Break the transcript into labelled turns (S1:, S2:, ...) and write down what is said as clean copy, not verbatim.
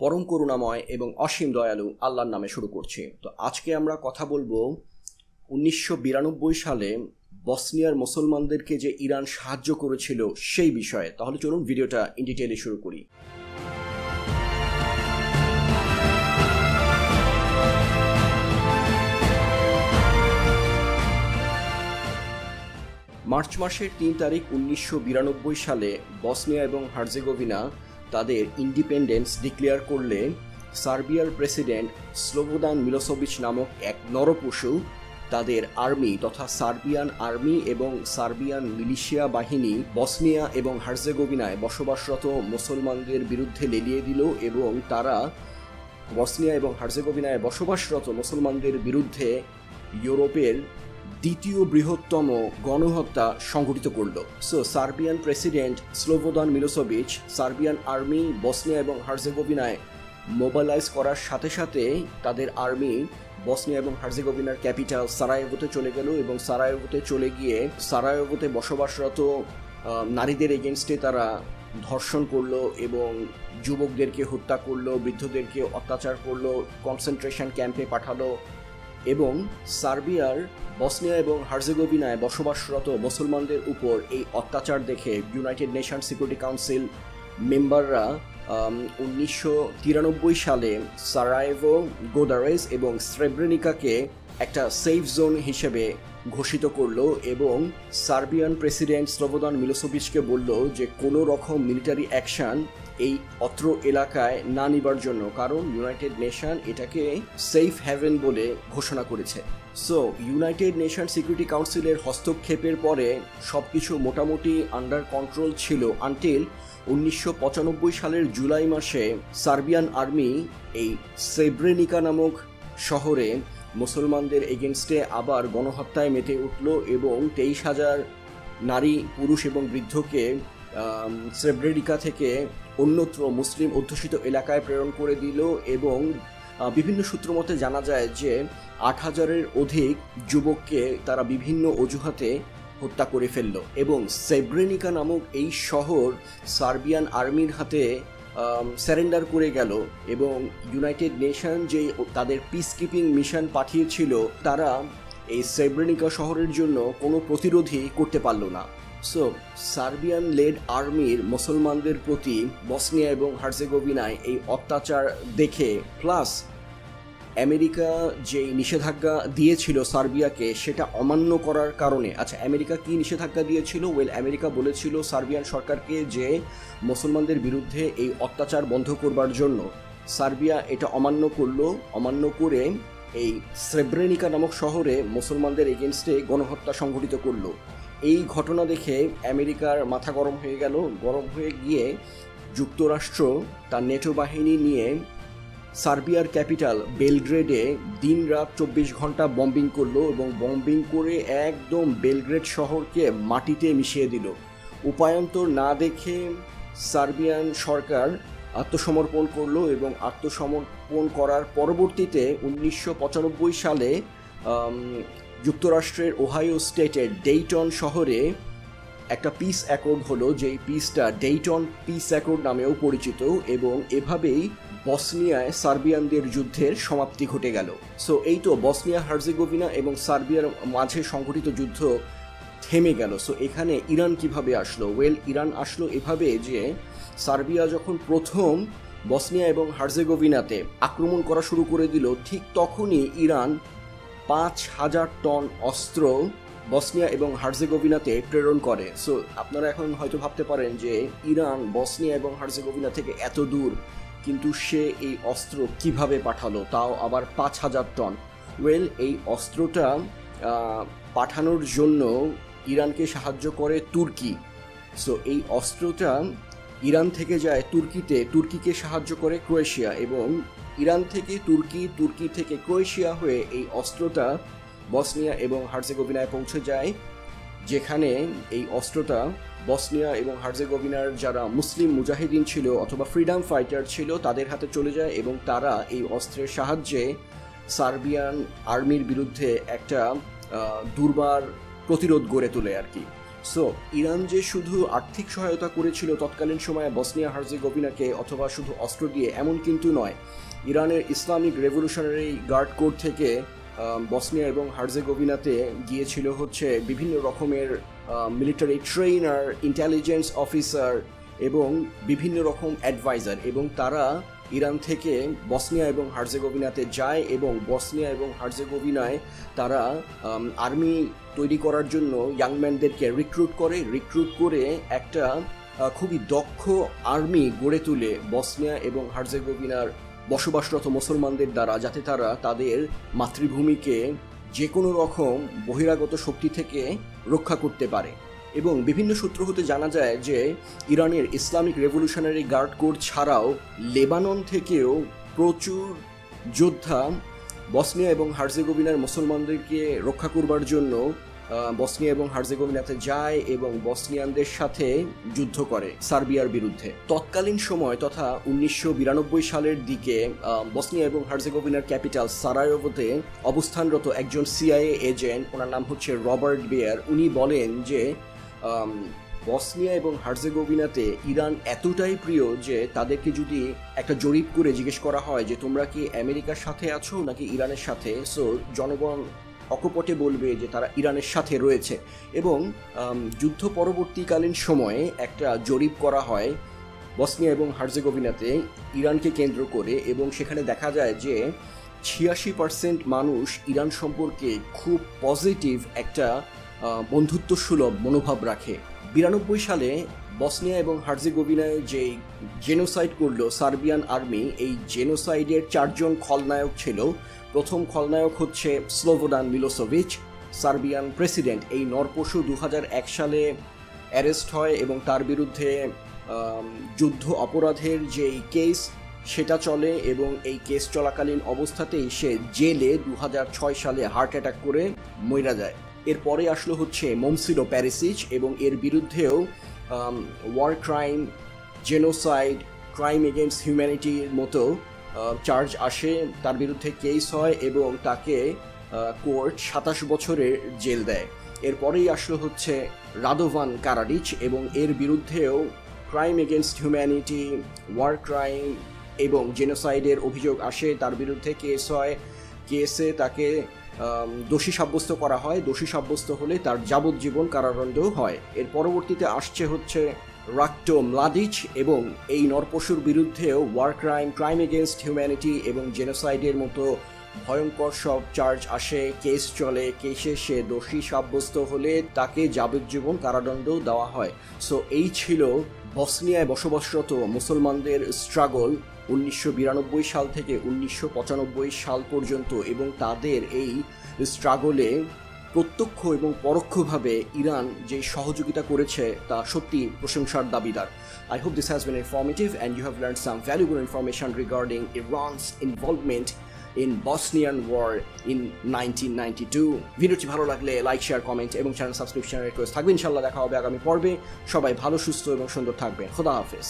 S1: পরম করুণাময় এবং অসীম দয়ালু আল্লাহর নামে শুরু করছি। তো আজকে আমরা কথা বলবো 1992 সালে বসনিয়ার মুসলমানদেরকে যে ইরান সাহায্য করেছিল সেই বিষয়ে। তাহলে চলুন ভিডিওটা ইন ডিটেইলে শুরু করি। মার্চ মাসের 3 তারিখ 1992 সালে বসনিয়া এবং হার্জেগোভিনা তাদের ইন্ডিপেন্ডেন্স ডিক্লেয়ার করলে সার্বিয়ার প্রেসিডেন্ট স্লোবোদান মিলোসেভিচ নামক এক নরপশু তাদের আর্মি তথা সার্বিয়ান আর্মি এবং সার্বিয়ান মিলিশিয়া বাহিনী বসনিয়া এবং হার্জেগোভিনায় বসবাসরত মুসলমানদের বিরুদ্ধে লেলিয়ে দিল এবং তারা বসনিয়া এবং হার্জেগোভিনায় বসবাসরত মুসলমানদের বিরুদ্ধে ইউরোপের দ্বিতীয় বৃহত্তম গণহত্যা সংঘটিত করল। Serbian president Slobodan Milosevic Serbian army Bosnia এবং হার্জেগোভিনায় মোবিলাইজ করার সাথে সাথে তাদের আর্মি বসনিয়া এবং হার্জেগোভিনার ক্যাপিটাল সারায়েভোতে চলে গেল এবং সারায়েভোতে চলে গিয়ে সারায়েভোতে বসবাসরত নারীদের এগেনস্টে তারা ধর্ষণ করলো এবং যুবকদেরকে হত্যা করলো, বৃদ্ধদেরকে অত্যাচার করলো, কনসেন্ট্রেশন ক্যাম্পে পাঠালো এবং সার্বিয়ার বসনিয়া এবং হার্জেগোভিনায় বসবাসরত মুসলমানদের উপর এই অত্যাচার দেখে ইউনাইটেড নেশন সিকিউরিটি কাউন্সিল মেম্বাররা 1993 সালে সারায়েভো, গোদারেজ এবং স্রেব্রেনিকাকে একটা সেফ জোন হিসেবে ঘোষিত করলো এবং সার্বিয়ান প্রেসিডেন্ট স্লোবোদান মিলোসেভিচকে বলল যে কোনো রকম মিলিটারি অ্যাকশন এই অত্র এলাকায় না নিবার জন্য, কারণ ইউনাইটেড নেশন এটাকে সেফ হ্যাভেন বলে ঘোষণা করেছে। ইউনাইটেড নেশন সিকিউরিটি কাউন্সিলের হস্তক্ষেপের পরে সবকিছু মোটামুটি আন্ডার কন্ট্রোল ছিল আনটিল 1995 সালের জুলাই মাসে সার্বিয়ান আর্মি এই স্রেব্রেনিকা নামক শহরে মুসলমানদের এগেনস্টে আবার গণহত্যায় মেতে উঠল এবং 23,000 নারী, পুরুষ এবং বৃদ্ধকে স্রেব্রেনিকা থেকে অন্যত্র মুসলিম অধ্যুষিত এলাকায় প্রেরণ করে দিল এবং বিভিন্ন সূত্র মতে জানা যায় যে 8,000-এর অধিক যুবককে তারা বিভিন্ন অজুহাতে হত্যা করে ফেলল এবং স্রেব্রেনিকা নামক এই শহর সার্বিয়ান আর্মির হাতে সারেন্ডার করে গেল এবং ইউনাইটেড নেশন যে তাদের পিস কিপিং মিশন পাঠিয়েছিল তারা এই স্রেব্রেনিকা শহরের জন্য কোনো প্রতিরোধই করতে পারল না। সার্বিয়ান লেড আর্মির মুসলমানদের প্রতি বসনিয়া এবং হার্জেগোভিনায় এই অত্যাচার দেখে প্লাস আমেরিকা যে নিষেধাজ্ঞা দিয়েছিল সার্বিয়াকে সেটা অমান্য করার কারণে, আমেরিকা কি নিষেধাজ্ঞা দিয়েছিল? আমেরিকা বলেছিল সার্বিয়ান সরকারকে যে মুসলমানদের বিরুদ্ধে এই অত্যাচার বন্ধ করবার জন্য। সার্বিয়া এটা অমান্য করে এই স্রেব্রেনিকা নামক শহরে মুসলমানদের এগেনস্টে গণহত্যা সংঘটিত করলো। এই ঘটনা দেখে আমেরিকার মাথা গরম হয়ে গিয়ে যুক্তরাষ্ট্র তার নেটো বাহিনী নিয়ে সার্বিয়ার ক্যাপিটাল বেলগ্রেডে দিন রাত 24 ঘন্টা বম্বিং করলো এবং বম্বিং করে একদম বেলগ্রেড শহরকে মাটিতে মিশিয়ে দিল। উপায়ন্তর না দেখে সার্বিয়ান সরকার আত্মসমর্পণ করলো এবং আত্মসমর্পণ করার পরবর্তীতে 1995 সালে যুক্তরাষ্ট্রের ওহাইও স্টেটের ডেইটন শহরে একটা পিস অ্যাকর্ড হলো, যেই পিসটা ডেইটন পিস অ্যাকর্ড নামেও পরিচিত এবং এভাবেই বসনিয়ায় সার্বিয়ানদের যুদ্ধের সমাপ্তি ঘটে গেল। এই তো বসনিয়া, হার্জেগোভিনা এবং সার্বিয়ার মাঝে সংঘটিত যুদ্ধ থেমে গেল। এখানে ইরান কিভাবে আসলো? ইরান আসলো এভাবে যে সার্বিয়া যখন প্রথম বসনিয়া এবং হার্জেগোভিনাতে আক্রমণ করা শুরু করে দিল, ঠিক তখনই ইরান 5,000 টন অস্ত্র বসনিয়া এবং হার্জেগোভিনাতে প্রেরণ করে। আপনারা এখন হয়তো ভাবতে পারেন যে ইরান বসনিয়া এবং হার্জেগোভিনা থেকে এত দূর, কিন্তু সে এই অস্ত্র কিভাবে পাঠালো, তাও আবার 5,000 টন? এই অস্ত্রটা পাঠানোর জন্য ইরানকে সাহায্য করে তুর্কি। এই অস্ত্রটা ইরান থেকে যায় তুর্কিকে সাহায্য করে ক্রোয়েশিয়া এবং ইরান থেকে তুর্কি থেকে ক্রোয়েশিয়া হয়ে এই অস্ত্রটা বসনিয়া এবং হার্জেগোভিনায় পৌঁছে যায়, যেখানে এই অস্ত্রটা বসনিয়া এবং হার্জেগোভিনার যারা মুসলিম মুজাহিদিন ছিল অথবা ফ্রিডম ফাইটার ছিল তাদের হাতে চলে যায় এবং তারা এই অস্ত্রের সাহায্যে সার্বিয়ান আর্মির বিরুদ্ধে একটা দুর্বার প্রতিরোধ গড়ে তোলে আর কি। সো ইরান যে শুধু আর্থিক সহায়তা করেছিল তৎকালীন সময়ে বসনিয়া হার্জেগোভিনাকে অথবা শুধু অস্ত্র দিয়ে, এমন কিন্তু নয়। ইরানের ইসলামিক রেভলিউশনারি গার্ড কোর থেকে বসনিয়া এবং হার্জেগোভিনাতে গিয়েছিল হচ্ছে বিভিন্ন রকমের মিলিটারি ট্রেনার, ইন্টেলিজেন্স অফিসার এবং বিভিন্ন রকম অ্যাডভাইজার, এবং তারা ইরান থেকে বসনিয়া এবং হার্জেগোভিনাতে যায় এবং বসনিয়া এবং হার্জেগোভিনায় তারা আর্মি তৈরি করার জন্য ইয়াংম্যানদেরকে রিক্রুট করে একটা খুবই দক্ষ আর্মি গড়ে তুলে বসনিয়া এবং হার্জেগোভিনার বসবাসরত মুসলমানদের দ্বারা, যাতে তারা তাদের মাতৃভূমিকে যে কোনো রকম বহিরাগত শক্তি থেকে রক্ষা করতে পারে। এবং বিভিন্ন সূত্র হতে জানা যায় যে ইরানের ইসলামিক রেভলিউশনারি গার্ড কোর ছাড়াও লেবানন থেকেও প্রচুর যোদ্ধা বসনিয়া এবং হার্জেগোভিনার মুসলমানদেরকে রক্ষা করবার জন্য বসনিয়া এবং হার্জেগোভিনাতে যায় এবং বসনিয়ানদের সাথে যুদ্ধ করে সার্বিয়ার বিরুদ্ধে। তৎকালীন সময় তথা 1992 সালের দিকে বসনিয়া এবং হার্জেগোভিনার ক্যাপিটাল সারায়েভোতে অবস্থানরত একজন সিআইএ এজেন্ট, ওনার নাম হচ্ছে রবার্ট বেয়ার, উনি বলেন যে বসনিয়া এবং হার্জেগোভিনাতে ইরান এতটাই প্রিয় যে তাদেরকে যদি একটা জরিপ করে জিজ্ঞেস করা হয় যে তোমরা কি আমেরিকার সাথে আছো নাকি ইরানের সাথে, সো জনগণ অকপটে বলবে যে তারা ইরানের সাথে রয়েছে। এবং যুদ্ধ পরবর্তীকালীন সময়ে একটা জরিপ করা হয় বসনিয়া এবং হার্জেগোভিনাতে ইরানকে কেন্দ্র করে, এবং সেখানে দেখা যায় যে 86% মানুষ ইরান সম্পর্কে খুব পজিটিভ একটা বন্ধুত্ব সুলভ মনোভাব রাখে। 92 সালে বসনিয়া এবং হার্জেগোভিনায় যে জেনোসাইড করলো সার্বিয়ান আর্মি, এই জেনোসাইডের 4 জন খলনায়ক ছিল। প্রথম খলনায়ক হচ্ছে স্লোবোদান মিলোসেভিচ, সার্বিয়ান প্রেসিডেন্ট। এই নরপশু 2001 সালে অ্যারেস্ট হয় এবং তার বিরুদ্ধে যুদ্ধ অপরাধের যেই কেস সেটা চলে, এবং এই কেস চলাকালীন অবস্থাতেই সে জেলে 2006 সালে হার্ট অ্যাটাক করে মইরা যায়। এরপরে আসলো হচ্ছে মমসিলো প্যারিসিচ, এবং এর বিরুদ্ধেও war crime, genocide, crime against হিউম্যানিটির মতো চার্জ আসে, তার বিরুদ্ধে কেস হয় এবং তাকে কোর্ট 27 বছরের জেল দেয়। এরপরেই আসলো হচ্ছে রাদোভান কারাডিচ, এবং এর বিরুদ্ধেও crime against humanity, war crime এবং জেনোসাইডের অভিযোগ আসে, তার বিরুদ্ধে কেস হয়। কেসে তাকে দোষী সাব্যস্ত করা হয়, দোষী সাব্যস্ত হলে তার যাবজ্জীবন কারাদণ্ড হয়। এর পরবর্তীতে আসছে হচ্ছে রাক্টো মলাদিচ, এবং এই নরপশুর বিরুদ্ধেও war crime, crime against humanity এবং জেনোসাইডের মতো ভয়ঙ্কর সব চার্জ আসে, কেস চলে। কেসে সে দোষী সাব্যস্ত হলে তাকে যাবজ্জীবন কারাদণ্ড দেওয়া হয়। সো এই ছিল বসনিয়ায় বসবাসরত মুসলমানদের স্ট্রাগল 1992 সাল থেকে 1995 সাল পর্যন্ত, এবং তাদের এই স্ট্রাগলে প্রত্যক্ষ এবং পরোক্ষভাবে ইরান যে সহযোগিতা করেছে তা সত্যি প্রশংসার দাবিদার। I hope this has been informative and you have learned some valuable information regarding Iran's involvement in Bosnian war in 1992. ভিডিওটি ভালো লাগলে লাইক, শেয়ার, কমেন্ট এবং চ্যানেল সাবস্ক্রিপশনের রিকোয়েস্ট থাকবে। ইনশাআল্লাহ দেখা হবে আগামী পর্বে। সবাই ভালো, সুস্থ এবং সুন্দর থাকবেন। খোদা হাফেজ।